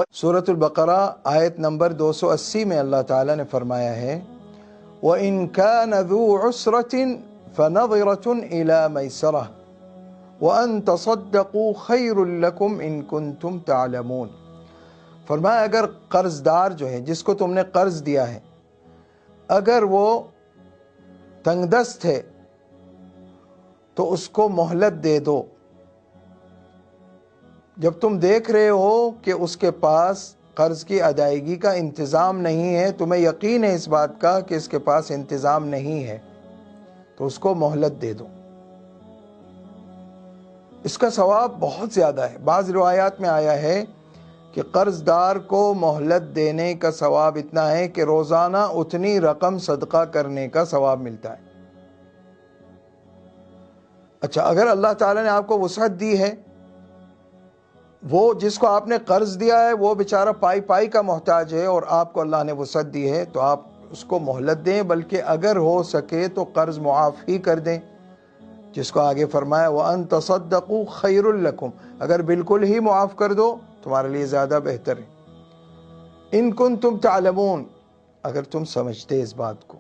سورۃ البقرہ آیت نمبر 280 میں اللہ تعالیٰ نے فرمایا ہے وَإِن كَانَ ذُو عُسْرَةٍ فَنَظِرَةٌ إِلَى مَيْسَرَةٍ وَأَن تَصَدَّقُوا خَيْرٌ لَكُمْ إِن كُنتُمْ تَعْلَمُونَ۔ فرمایا اگر قرض دار جو ہے جس کو تم نے قرض دیا ہے اگر وہ تنگ دست ہے تو اس کو مہلت دے دو۔ جب تم دیکھ رہے ہو کہ اس کے پاس قرض کی ادائیگی کا انتظام نہیں ہے، تمہیں یقین ہے اس بات کا کہ اس کے پاس انتظام نہیں ہے، تو اس کو مہلت دے دو۔ اس کا ثواب بہت زیادہ ہے۔ بعض روایات میں آیا ہے کہ قرض دار کو مہلت دینے کا ثواب اتنا ہے کہ روزانہ اتنی رقم صدقہ کرنے کا ثواب ملتا ہے۔ اچھا، اگر اللہ تعالیٰ نے آپ کو وسعت دی ہے، وہ جس کو آپ نے قرض دیا ہے وہ بیچارہ پائی پائی کا محتاج ہے اور آپ کو اللہ نے وسعت دی ہے، تو آپ اس کو مہلت دیں، بلکہ اگر ہو سکے تو قرض معاف ہی کر دیں، جس کو آگے فرمایا وَأَن تَصَدَّقُوا خَيْرٌ لَكُمْ، اگر بالکل ہی معاف کر دو تمہارے لیے زیادہ بہتر ہے۔ اِن كُنتُمْ تَعْلَمُونَ، اگر تم سمجھتے اس بات کو،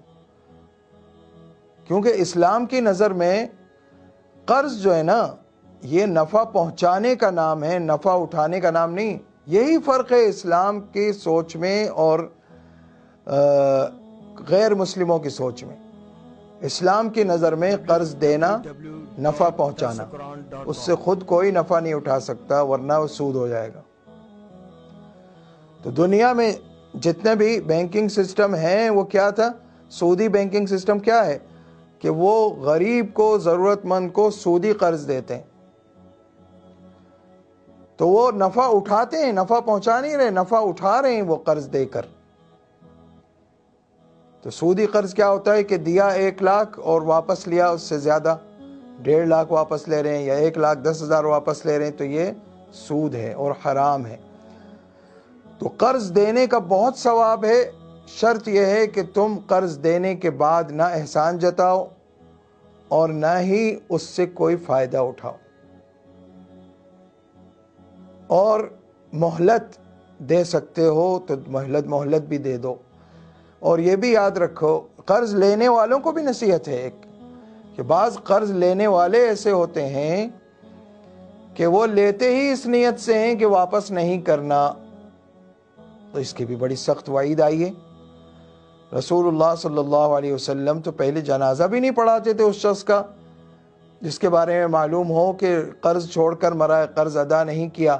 کیونکہ اسلام کی نظر میں قرض جو ہے نا یہ نفع پہنچانے کا نام ہے، نفع اٹھانے کا نام نہیں۔ یہی فرق ہے اسلام کی سوچ میں اور غیر مسلموں کی سوچ میں۔ اسلام کی نظر میں قرض دینا نفع پہنچانا، اس سے خود کوئی نفع نہیں اٹھا سکتا ورنہ وہ سود ہو جائے گا۔ تو دنیا میں جتنے بھی بینکنگ سسٹم ہیں وہ کیا تھا؟ سودی بینکنگ سسٹم کیا ہے کہ وہ غریب کو، ضرورت مند کو سودی قرض دیتے ہیں، تو وہ نفع اٹھاتے ہیں، نفع پہنچا نہیں رہے، نفع اٹھا رہے ہیں وہ قرض دے کر۔ تو سودی قرض کیا ہوتا ہے کہ دیا 1 لاکھ اور واپس لیا اس سے زیادہ، 1.5 لاکھ واپس لے رہے ہیں یا 1,10,000 واپس لے رہے ہیں، تو یہ سود ہے اور حرام ہے۔ تو قرض دینے کا بہت ثواب ہے، شرط یہ ہے کہ تم قرض دینے کے بعد نہ احسان جتاؤ اور نہ ہی اس سے کوئی فائدہ اٹھاؤ، اور مہلت دے سکتے ہو تو مہلت بھی دے دو۔ اور یہ بھی یاد رکھو، قرض لینے والوں کو بھی نصیحت ہے ایک، کہ بعض قرض لینے والے ایسے ہوتے ہیں کہ وہ لیتے ہی اس نیت سے ہیں کہ واپس نہیں کرنا، تو اس کی بھی بڑی سخت وعید آئی ہے۔ رسول اللہ صلی اللہ علیہ وسلم تو پہلے جنازہ بھی نہیں پڑھاتے تھے اس شخص کا جس کے بارے میں معلوم ہو کہ قرض چھوڑ کر مرا ہے، قرض ادا نہیں کیا۔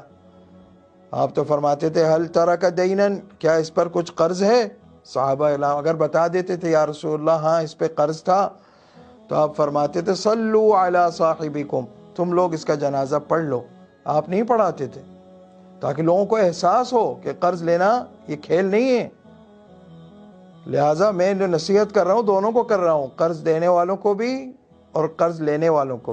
آپ تو فرماتے تھے حل ترک دینن، کیا اس پر کچھ قرض ہے؟ صحابہ اگر بتا دیتے تھے یا رسول اللہ ہاں اس پہ قرض تھا، تو آپ فرماتے تھے صلو علی صاحبکم، تم لوگ اس کا جنازہ پڑھ لو۔ آپ نہیں پڑھاتے تھے تاکہ لوگوں کو احساس ہو کہ قرض لینا یہ کھیل نہیں ہے۔ لہٰذا میں جو نصیحت کر رہا ہوں دونوں کو کر رہا ہوں، قرض دینے والوں کو بھی اور قرض لینے والوں کو۔